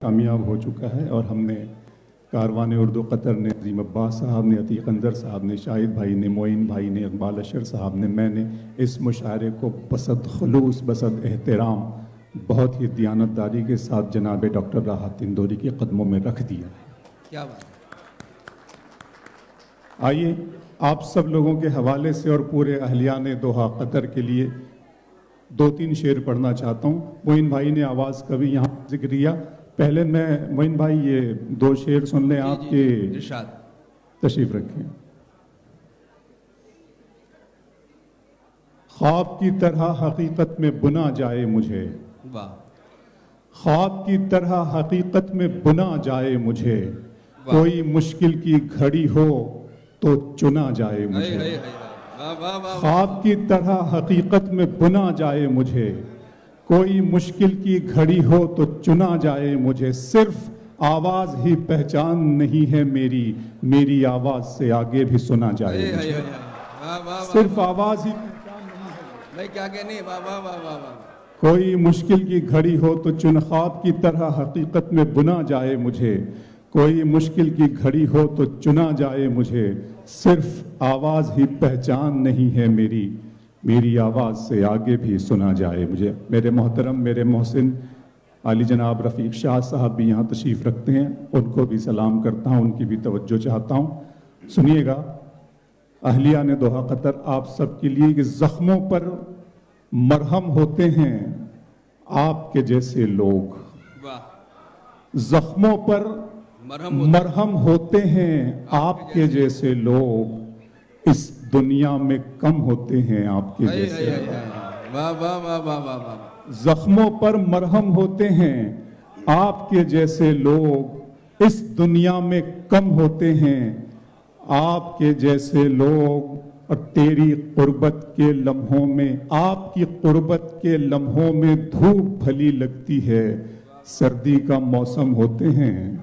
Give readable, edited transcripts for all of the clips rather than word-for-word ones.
کامیاب ہو چکا ہے اور ہم نے کاروان اردو قطر نے، عظیم عباس صاحب نے، عتیق انظر صاحب نے، شاہد بھائی نے، معین بھائی نے، اقبال اشر صاحب نے، میں نے اس مشاعرے کو بسد خلوص، بسد احترام، بہت ہی دیانتداری کے ساتھ جناب ڈاکٹر راحت اندوری کے قدموں میں رکھ دیا ہے۔ کیا بات ہے۔ آئیے آپ سب لوگوں کے حوالے سے اور پورے اہلیان دوحہ قطر کے لیے 2-3 شعر پڑھنا چاہتا ہوں۔ معین بھائی نے آواز کا بھی یہاں ذکر کیا۔ پہلے میں معین بھائی یہ 2 شعر سن لیں آپ کے، ارشاد۔ تشریف رکھیں۔ خواب کی طرح حقیقت میں بنا جائے مجھے، واہ، خواب کی طرح حقیقت میں بنا جائے مجھے، کوئی مشکل کی گھڑی ہو تو چنا جائے مجھے، خواب کی طرح حقیقت میں بنا جائے مجھے، کوئی مشکل کی گھڑی ہو تو چنا جائے مجھے، صرف آواز ہی پہچان نہیں ہے میری، میری آواز سے آگے بھی سنا جائے مجھے، صرف آواز ہی پہچان نہیں ہے، میں کیا کہنے، واہ واہ واہ واہ واہ، کوئی مشکل کی گھڑی ہو تو خواب کی طرح حقیقت میں بنا جائے مجھے، کوئی مشکل کی گھڑی ہو تو چنا جائے مجھے، صرف آواز ہی پہچان نہیں ہے میری، میری آواز سے آگے بھی سنا جائے مجھے۔ میرے محترم، میرے محسن علی جناب رفیق شاہ صاحب بھی یہاں تشریف رکھتے ہیں، ان کو بھی سلام کرتا ہوں، ان کی بھی توجہ چاہتا ہوں۔ سنیے گا، اہلیان دوحہ قطر آپ سب کے لیے کہ زخموں پر مرہم ہوتے ہیں آپ کے جیسے لوگ، زخموں پر مرہم ہوتے ہیں آپ کے جیسے لوگ، اس دنیا میں کم ہوتے ہیں آپ کے جیسے لوگ، واہ واہ واہ واہ واہ، زخموں پر مرہم ہوتے ہیں آپ کے جیسے لوگ، اس دنیا میں کم ہوتے ہیں آپ کے جیسے لوگ، اور تیری قربت کے لمحوں میں، آپ کی قربت کے لمحوں میں دھوپ بھلی لگتی ہے، سردی کا موسم ہوتے ہیں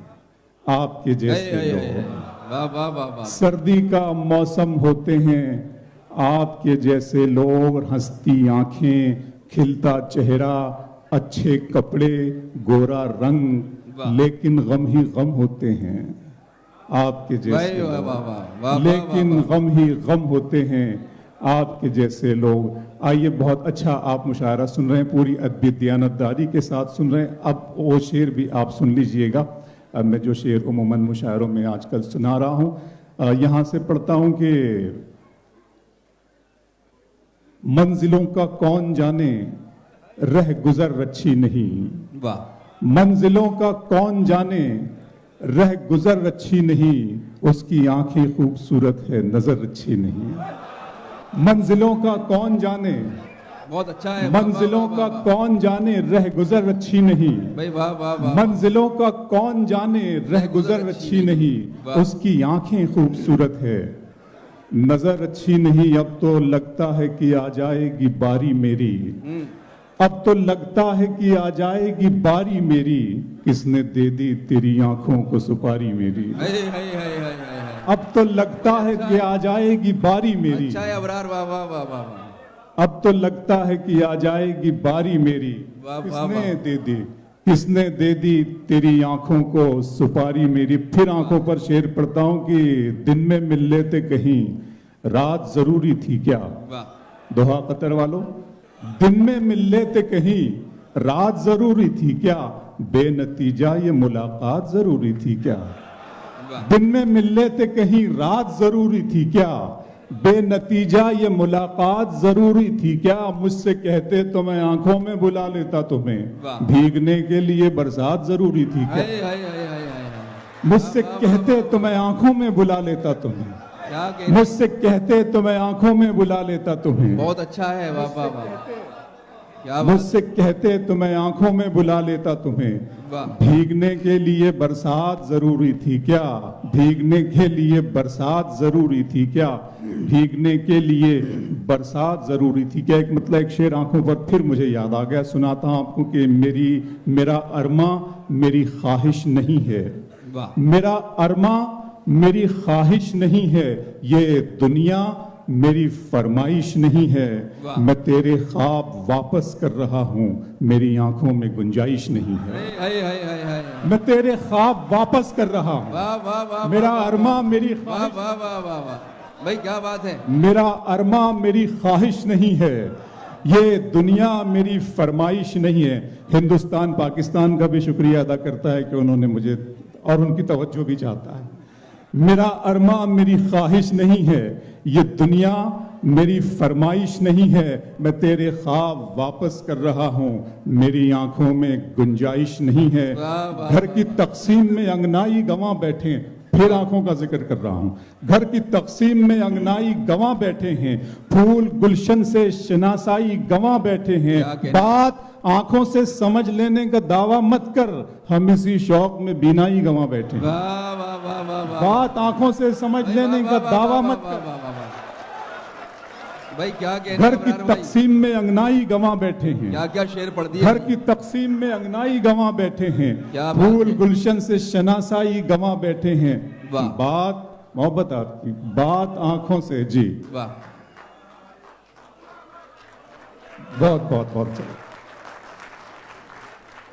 آپ کے جیسے لوگ، سردی کا موسم ہوتے ہیں آپ کے جیسے لوگ، ہنستی آنکھیں، کھلتا چہرہ، اچھے کپڑے، گورا رنگ، لیکن غم ہی غم ہوتے ہیں آپ کے جیسے لوگ، لیکن غم ہی غم ہوتے ہیں آپ کے جیسے لوگ۔ آئیے، بہت اچھا آپ مشاعرہ سن رہے ہیں، پوری ادبی دیانتداری کے ساتھ سن رہے ہیں۔ اب وہ شعر بھی آپ سن لیجئے گا، اب میں جو شعر عموماً مشاعروں میں آج کل سنا رہا ہوں، یہاں سے پڑھتا ہوں کہ منزلوں کا کون جانے رہ گزر اچھی نہیں، منزلوں کا کون جانے رہ گزر اچھی نہیں، اس کی آنکھیں خوبصورت ہے نظر اچھی نہیں، منزلوں کا کون جانے، بہت اچھا ہے، منزلوں کا کون جانے رہ گزر اچھی نہیں، منزلوں کا کون جانے رہ گزر اچھی نہیں، اس کی آنکھیں خوبصورت ہے نظر اچھی نہیں، اب تو لگتا ہے کہ آ جائے گی باری میری، اب تو لگتا ہے کہ آ جائے گی باری میری، کس نے دے دی تیری آنکھوں کو سپاری میری، اب تو لگتا ہے کہ آ جائے گی باری میری، اب تو لگتا ہے کہ آ جائے گی باری میری، کس نے دے دی تیری آنکھوں کو سپاری میری۔ پھر آنکھوں پر شعر پڑھتا ہوں کہ دن میں مل لیتے کہیں رات ضروری تھی کیا، دوحہ قطر والوں، دن میں مل لیتے کہیں رات ضروری تھی کیا، بے نتیجہ یہ ملاقات ضروری تھی کیا، دن میں مل لیتے کہیں رات ضروری تھی کیا، بے نتیجہ یہ ملاقات ضروری تھی کیا، مجھ سے کہتے تو میں آنکھوں میں بلا لیتا تمہیں، بھیگنے کے لیے برسات ضروری تھی کیا، مجھ سے کہتے تو میں آنکھوں میں بلا لیتا تمہیں، مجھ سے کہتے تو میں آنکھوں میں بلا لیتا تمہیں، بہت اچھا ہے، مجھ سے کہتے تو میں آنکھوں میں بلا لیتا تمہیں، بھیگنے کے لیے برسات ضروری تھی کیا، بھیگنے کے لیے برسات ضروری تھی کیا، بھیگنے کے لیے برسات ضروری تھی کیا۔ ایک مطلب ایک شعر آنکھوں پر پھر مجھے یاد آ گیا، سناتا ہوں آپ کو کہ میرا ارماں میری خواہش نہیں ہے، میرا ارماں میری خواہش نہیں ہے، یہ دنیا میری فرمائش نہیں ہے، میں تیرے خواب واپس کر رہا ہوں، میری آنکھوں میں گنجائش نہیں ہے۔ میں تیرے خواب واپس کر رہا ہوں. واہ واہ واہ میرا ارماں میری واہ خواہش واہ واہ واہ واہ بھائی کیا بات ہے. میرا ارماں میری خواہش نہیں ہے, یہ دنیا میری فرمائش نہیں ہے. ہندوستان پاکستان کا بھی شکریہ ادا کرتا ہے کہ انہوں نے مجھے اور ان کی توجہ بھی چاہتا ہے. میرا ارماں میری خواہش نہیں ہے, یہ دنیا میری فرمائش نہیں ہے. میں تیرے خواب واپس کر رہا ہوں, میری آنکھوں میں گنجائش نہیں ہے. گھر کی تقسیم میں انگنائی گواں بیٹھے, پھر آنکھوں کا ذکر کر رہا ہوں. گھر کی تقسیم میں انگنائی گواں بیٹھے ہیں, پھول گلشن سے شناسائی گواں بیٹھے ہیں. بات آنکھوں سے سمجھ لینے کا دعویٰ مت کر, ہم اسی شوق میں بینائی گواں بیٹھے ہیں. واہ واہ واہ واہ واہ بات آنکھوں سے سمجھ لینے کا دعویٰ مت کر, بھائی کیا کہنے گھر کی تقسیم میں انگنائی گواں بیٹھے ہیں. کیا کیا شعر پڑھ دیے. گھر کی تقسیم میں انگنائی گواں بیٹھے ہیں, پھول گلشن سے شناسائی گواں بیٹھے ہیں. بات محبت آپ کی, بات آنکھوں سے. جی واہ بہت بہت بہت چلے.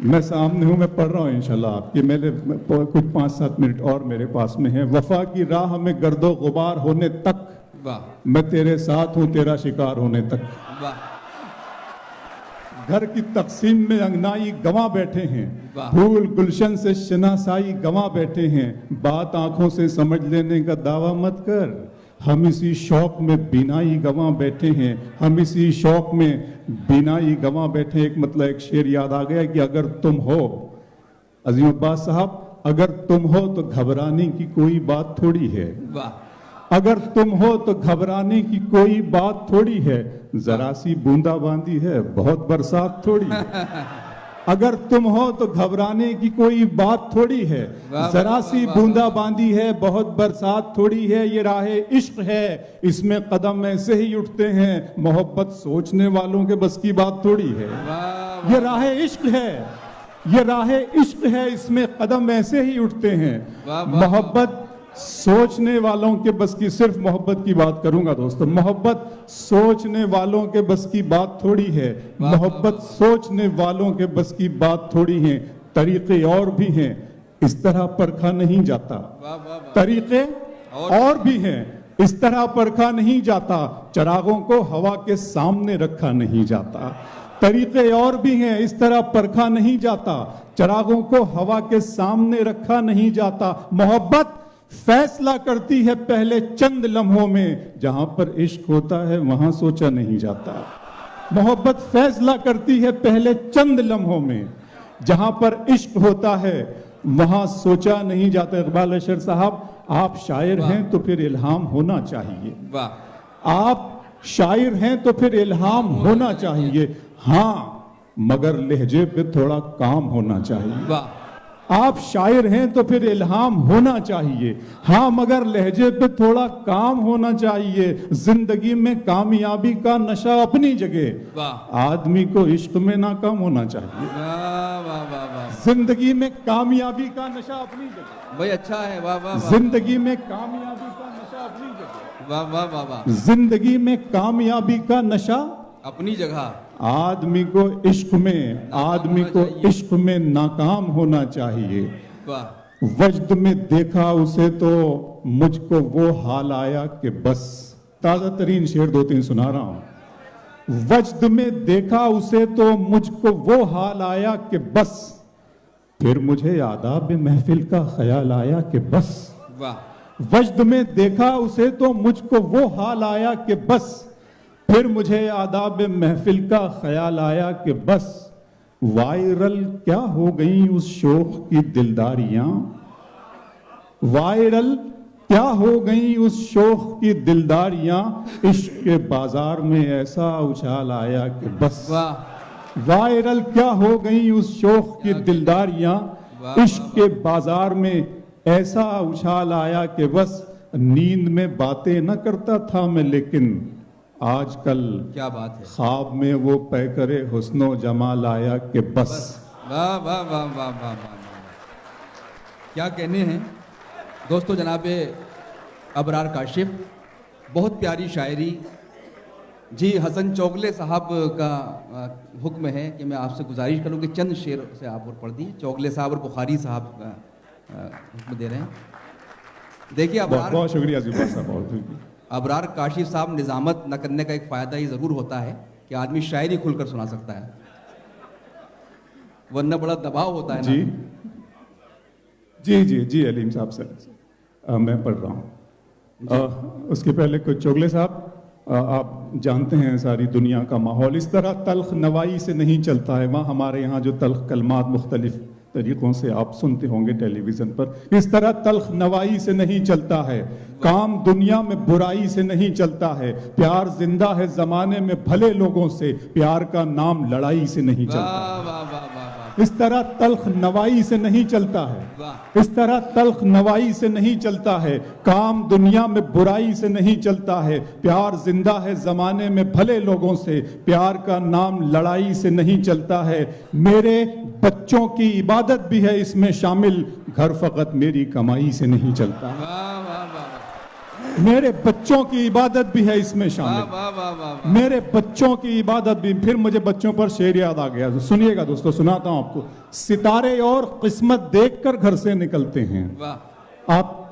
میں سامنے ہوں, میں پڑھ رہا ہوں انشاءاللہ آپ کی. میرے کچھ 5-7 منٹ اور میرے پاس میں ہیں. وفا کی راہ میں گرد و غبار ہونے تک میں تیرے ساتھ ہوں, تیرا شکار ہونے تک. گھر کی تقسیم میں انگنائی گواں بیٹھے ہیں, پھول گلشن سے شناسائی گواں بیٹھے ہیں. بات آنکھوں سے سمجھ لینے کا دعویٰ مت کر, ہم اسی شوق میں بینائی گواں بیٹھے ہیں. ہم اسی شوق میں بینائی گواں بیٹھے ہیں. ایک مطلب ایک شعر یاد آ گیا کہ اگر تم ہو عظیم عباس صاحب, اگر تم ہو تو گھبرانے کی کوئی بات تھوڑی ہے. اگر تم ہو تو گھبرانے کی کوئی بات تھوڑی ہے, ذرا سی بوندا باندی ہے بہت برسات تھوڑی ہے. اگر تم ہو تو گھبرانے کی کوئی بات تھوڑی ہے, ذرا سی بوندا باندی ہے بہت برسات تھوڑی ہے. یہ راہ عشق ہے, اس میں قدم ایسے ہی اٹھتے ہیں, محبت سوچنے والوں کے بس کی بات تھوڑی ہے. یہ راہ عشق ہے, یہ راہ عشق ہے, اس میں قدم ایسے ہی اٹھتے ہیں, محبت سوچنے والوں کے بس کی. صرف محبت کی بات کروں گا دوستو, محبت سوچنے والوں کے بس کی بات تھوڑی ہے. محبت سوچنے والوں کے بس کی بات تھوڑی ہے. طریقے اور بھی ہیں, اس طرح پرکھا نہیں جاتا. طریقے اور بھی ہیں, اس طرح پرکھا نہیں جاتا. چراغوں کو ہوا کے سامنے رکھا نہیں جاتا. طریقے اور بھی ہیں, اس طرح پرکھا نہیں جاتا. چراغوں کو ہوا کے سامنے رکھا نہیں جاتا. محبت فیصلہ کرتی ہے پہلے چند لمحوں میں, جہاں پر عشق ہوتا ہے وہاں سوچا نہیں جاتا. محبت فیصلہ کرتی ہے پہلے چند لمحوں میں, جہاں پر عشق ہوتا ہے وہاں سوچا نہیں جاتا. اقبال اشر صاحب, آپ شاعر ہیں تو پھر الہام ہونا چاہیے. آپ شاعر ہیں تو پھر الہام ہونا چاہیے, ہاں مگر لہجے پہ تھوڑا کام ہونا چاہیے. آپ شاعر ہیں تو پھر الہام ہونا چاہیے, ہاں مگر لہجے پہ تھوڑا کام ہونا چاہیے. زندگی میں کامیابی کا نشہ اپنی جگہ, آدمی کو عشق میں ناکام ہونا چاہیے. زندگی میں کامیابی کا نشہ اپنی جگہ. بھائی اچھا ہے. زندگی میں کامیابی کا نشہ اپنی جگہ. واہ واہ واہ واہ. زندگی میں کامیابی کا نشہ اپنی جگہ. آدمی کو عشق میں ناکام ہونا چاہیے. وجد میں دیکھا اسے تو مجھ کو وہ حال آیا کہ بس. تازہ ترین شعر 2-3 سنا رہا ہوں. وجد میں دیکھا اسے تو مجھ کو وہ حال آیا کہ بس, پھر مجھے آداب محفل کا خیال آیا کہ بس. وجد میں دیکھا اسے تو مجھ کو وہ حال آیا کہ بس, پھر مجھے آداب محفل کا خیال آیا کہ بس. وائرل کیا ہو گئیں اس شوق کی دلداریاں, وائرل کیا ہو گئیں اس شوق کی دلداریاں, عشق کے بازار میں ایسا اچھال آیا کہ بس. وائرل کیا ہو گئیں اس شوق کی دلداریاں, عشق کے بازار میں ایسا اچھال آیا کہ بس. نیند میں باتیں نہ کرتا تھا میں لیکن آج کل کیا بات ہے, خواب میں وہ پیکر حسن و جمال آیا کہ بس. واہ واہ واہ واہ واہ واہ. کیا کہنے ہیں دوستو. جناب ابرار کاشف, بہت پیاری شاعری, جی حسن چوغلے صاحب کا حکم ہے کہ میں آپ سے گزارش کروں کہ چند شعر سے آپ اور پڑھ دیں. چوغلے صاحب اور بخاری صاحب کا حکم دے رہے ہیں. دیکھیے بہت شکریہ زبا صاحب, بہت شکریہ. ابرار کاشف صاحب, نظامت نہ کرنے کا ایک فائدہ یہ ضرور ہوتا ہے کہ آدمی شاعری کھل کر سنا سکتا ہے, ورنہ بڑا دباؤ ہوتا ہے نا. جی جی جی جی علیم صاحب سر, میں پڑھ رہا ہوں. اس کے پہلے کچھ چوغلے صاحب, آپ جانتے ہیں ساری دنیا کا ماحول اس طرح تلخ نوائی سے نہیں چلتا ہے. وہاں ہمارے یہاں جو تلخ کلمات مختلف طریقوں سے آپ سنتے ہوں گے ٹیلی ویژن پر, اس طرح تلخ نوائی سے نہیں چلتا ہے. کام دنیا میں برائی سے نہیں چلتا ہے. پیار زندہ ہے زمانے میں بھلے لوگوں سے, پیار کا نام لڑائی سے نہیں چلتا. اس طرح تلخ نوائی سے نہیں چلتا ہے, اس طرح تلخ نوائی سے نہیں چلتا ہے. کام دنیا میں برائی سے نہیں چلتا ہے. پیار زندہ ہے زمانے میں بھلے لوگوں سے, پیار کا نام لڑائی سے نہیں چلتا ہے. میرے بچوں کی عبادت بھی ہے اس میں شامل, گھر فقط میری کمائی سے نہیں چلتا. میرے بچوں کی عبادت بھی ہے اس میں شامل, میرے بچوں کی عبادت بھی. پھر مجھے بچوں پر شعر یاد آ گیا, سنیے گا دوستو, سناتا ہوں آپ کو. ستارے اور قسمت دیکھ کر گھر سے نکلتے ہیں. آپ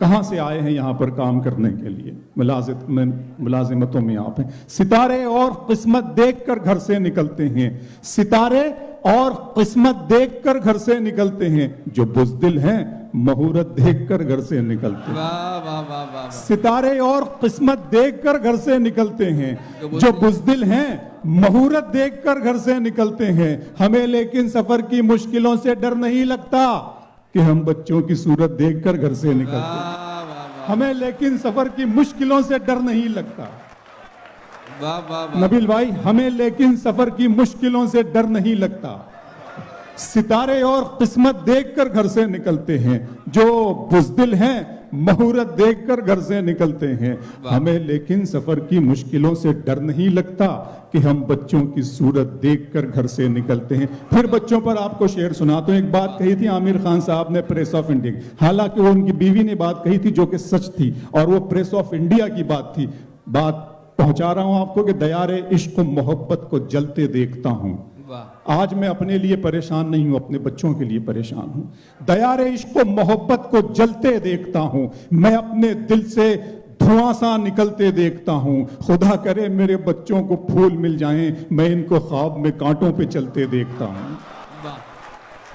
کہاں سے آئے ہیں یہاں پر کام کرنے کے لیے, ملازمتوں میں آپ ہیں. ستارے اور قسمت دیکھ کر گھر سے نکلتے ہیں, ستارے اور قسمت دیکھ کر گھر سے نکلتے ہیں. جو بزدل ہیں مہورت دیکھ کر گھر سے نکلتے ہیں. ستارے اور قسمت دیکھ کر گھر سے نکلتے ہیں. جو بزدل ہیں مہورت دیکھ کر گھر سے نکلتے ہیں. ہمیں لیکن سفر کی مشکلوں سے ڈر نہیں لگتا کہ ہم بچوں کی صورت دیکھ کر گھر سے نکلتے ہیں. ہمیں لیکن سفر کی مشکلوں سے ڈر نہیں لگتا. نبیل بھائی, ہمیں لیکن سفر کی مشکلوں سے ڈر نہیں لگتا. ستارے اور قسمت دیکھ کر گھر سے نکلتے ہیں. جو بزدل ہیں مہورت دیکھ کر گھر سے نکلتے ہیں. ہمیں لیکن سفر کی مشکلوں سے ڈر نہیں لگتا کہ ہم بچوں کی صورت دیکھ کر گھر سے نکلتے ہیں. پھر بچوں پر آپ کو شعر سناتا ہوں. ایک بات کہی تھی عامر خان صاحب نے پریس آف انڈیا, حالانکہ وہ ان کی بیوی نے بات کہی تھی جو کہ سچ تھی, اور وہ پریس آف انڈیا کی بات تھی. بات پہنچا رہا ہوں آپ کو کہ دیار عشق و محبت کو جلتے دیکھتا ہوں. آج میں اپنے لیے پریشان نہیں ہوں, اپنے بچوں کے لیے پریشان ہوں. دیار عشق و محبت کو جلتے دیکھتا ہوں. میں اپنے دل سے دھواں سا نکلتے دیکھتا ہوں. خدا کرے میرے بچوں کو پھول مل جائیں, میں ان کو خواب میں کانٹوں پہ چلتے دیکھتا ہوں.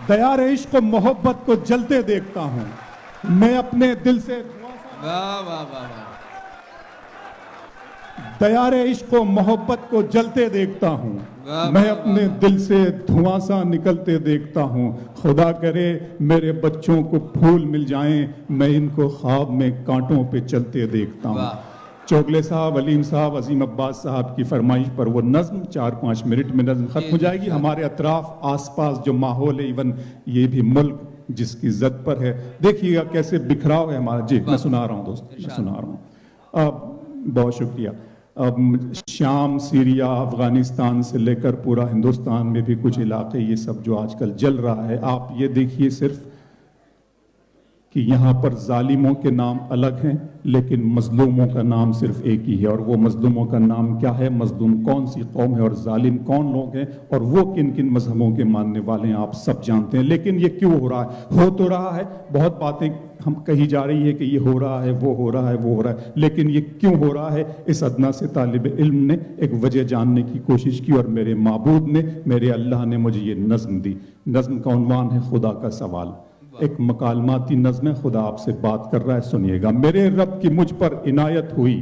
دیار عشق و محبت کو جلتے دیکھتا ہوں. میں اپنے دل سے دیار عشق و محبت کو جلتے دیکھتا ہوں. میں اپنے دل سے دھواں سا نکلتے دیکھتا ہوں. خدا کرے میرے بچوں کو پھول مل جائیں, میں ان کو خواب میں کانٹوں پہ چلتے دیکھتا ہوں. چوغلے صاحب, علیم صاحب, عظیم عباس صاحب کی فرمائش پر وہ نظم 4-5 منٹ میں نظم ختم ہو جائے گی. ہمارے اطراف آس پاس جو ماحول ہے, ایون یہ بھی ملک جس کی زد پر ہے, دیکھیے گا کیسے بکھراؤ ہے ہمارا. جی میں سنا رہا ہوں دوست, میں سنا رہا ہوں. بہت شکریہ. شام, سیریا, افغانستان سے لے کر پورا ہندوستان میں بھی کچھ علاقے یہ سب جو آج کل جل رہا ہے, آپ یہ دیکھیے صرف کہ یہاں پر ظالموں کے نام الگ ہیں لیکن مظلوموں کا نام صرف ایک ہی ہے. اور وہ مظلوموں کا نام کیا ہے, مظلوم کون سی قوم ہے اور ظالم کون لوگ ہیں, اور وہ کن کن مذہبوں کے ماننے والے ہیں, آپ سب جانتے ہیں. لیکن یہ کیوں ہو رہا ہے؟ ہو تو رہا ہے, بہت باتیں ہم کہی جا رہی ہے کہ یہ ہو رہا ہے, وہ ہو رہا ہے, وہ ہو رہا ہے, لیکن یہ کیوں ہو رہا ہے؟ اس ادنا سے طالب علم نے ایک وجہ جاننے کی کوشش کی, اور میرے معبود نے, میرے اللہ نے مجھے یہ نظم دی. نظم کا عنوان ہے خدا کا سوال. ایک مکالماتی نظم ہے, خدا آپ سے بات کر رہا ہے, سنیے گا. میرے رب کی مجھ پر عنایت ہوئی,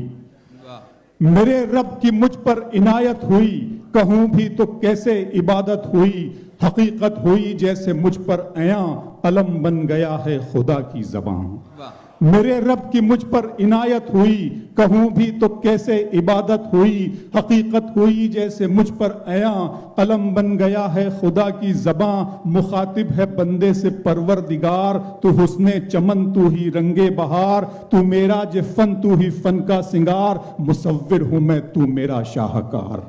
میرے رب کی مجھ پر عنایت ہوئی, کہوں بھی تو کیسے عبادت ہوئی, حقیقت ہوئی جیسے مجھ پر عیاں, علم بن گیا ہے خدا کی زبان. میرے رب کی مجھ پر عنایت ہوئی, کہوں بھی تو کیسے عبادت ہوئی, حقیقت ہوئی جیسے مجھ پر عیاں, قلم بن گیا ہے خدا کی زباں. مخاطب ہے بندے سے پروردگار, تو حسن چمن تو ہی رنگ بہار, تو میرا فن تو ہی فن کا سنگار, مصور ہوں میں تو میرا شاہکار.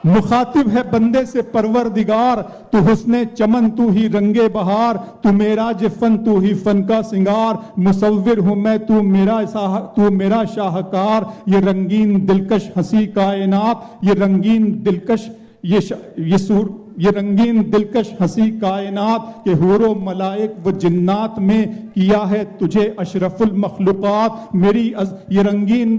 مخاطب ہے بندے سے پروردگار، تو حسن چمن تو ہی رنگ بہار، تو معراج فن تو ہی فن کا سنگار، مصور ہوں میں تو میرا شاہکار، یہ رنگین دلکش ہنسی کائنات، یہ رنگین دلکش یہ رنگین دلکش ہنسی کائنات، کہ حور و ملائک و جنات میں کیا ہے تجھے اشرف المخلوقات، یہ رنگین،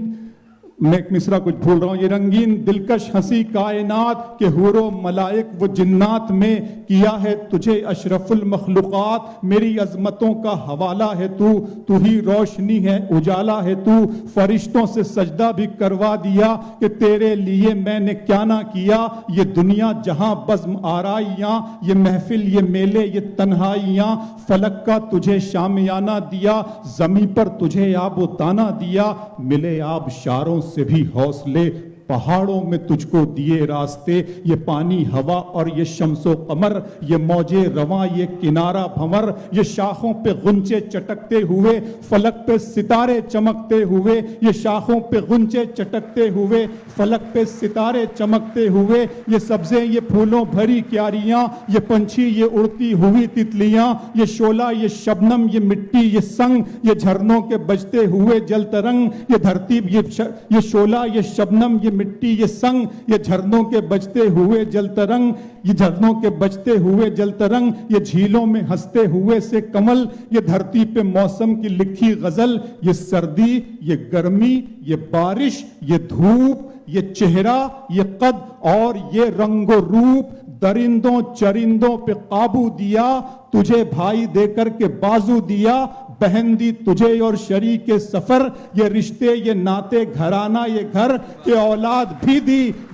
میں ایک مصرع کچھ بھول رہا ہوں، یہ رنگین دلکش ہنسی کائنات، کہ حور و ملائک و جنات میں کیا ہے تجھے اشرف المخلوقات، میری عظمتوں کا حوالہ ہے تو ہی روشنی ہے اجالا ہے تو، فرشتوں سے سجدہ بھی کروا دیا کہ تیرے لیے میں نے کیا نہ کیا، یہ دنیا جہاں بزم آرائیاں، یہ محفل یہ میلے یہ تنہائیاں، فلک کا تجھے شامیانہ دیا، زمیں پر تجھے آب و دانہ دیا، ملے آب شاروں سے بھی حوصلے، پہاڑوں میں تجھ کو دیے راستے، یہ پانی ہوا اور یہ شمس و قمر، یہ موجے رواں یہ کنارہ بھنور، یہ شاخوں پہ غنچے چٹکتے ہوئے، فلک پہ ستارے چمکتے ہوئے، یہ شاخوں پہ غنچے چٹکتے ہوئے، فلک پہ ستارے چمکتے ہوئے، یہ سبزیں یہ پھولوں بھری کیاریاں، یہ پنچھی یہ اڑتی ہوئی تتلیاں، یہ شعلہ یہ شبنم یہ مٹی یہ سنگ، یہ جھرنوں کے بجتے ہوئے جل ترنگ، یہ دھرتی یہ شعلہ یہ شبنم یہ مٹی یہ سنگ، یہ جھرنوں کے بجتے ہوئے جل ترنگ، یہ جھرنوں کے بجتے ہوئے جل ترنگ، یہ جھیلوں میں ہنستے ہوئے سے کمل، یہ دھرتی پہ موسم کی لکھی غزل، یہ سردی یہ گرمی یہ بارش یہ دھوپ، یہ چہرہ یہ قد اور یہ رنگ و روپ، درندوں چرندوں پہ قابو دیا، تجھے بھائی دے کر کے بازو دیا، بہن دی تجھے اور شریک سفر، یہ رشتے یہ ناتے گھرانہ یہ گھر، کہ اولاد بھی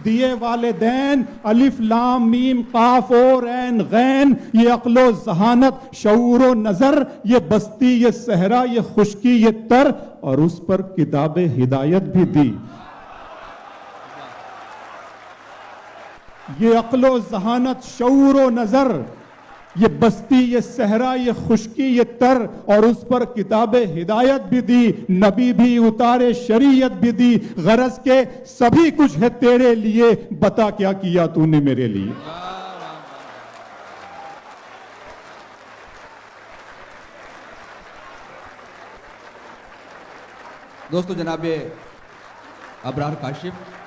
دیے والدین، الف لام میم قاف اور عین غین، یہ عقل و ذہانت شعور و نظر، یہ بستی یہ صحرا یہ خشکی یہ تر، اور اس پر کتاب ہدایت بھی دی۔ یہ عقل و ذہانت شعور و نظر، یہ بستی یہ صحرا یہ خشکی یہ تر، اور اس پر کتاب ہدایت بھی دی، نبی بھی اتارے شریعت بھی دی، غرض کے سبھی کچھ ہے تیرے لیے، بتا کیا کیا تو نے میرے لیے۔ دوستو، جناب ابرار کاشف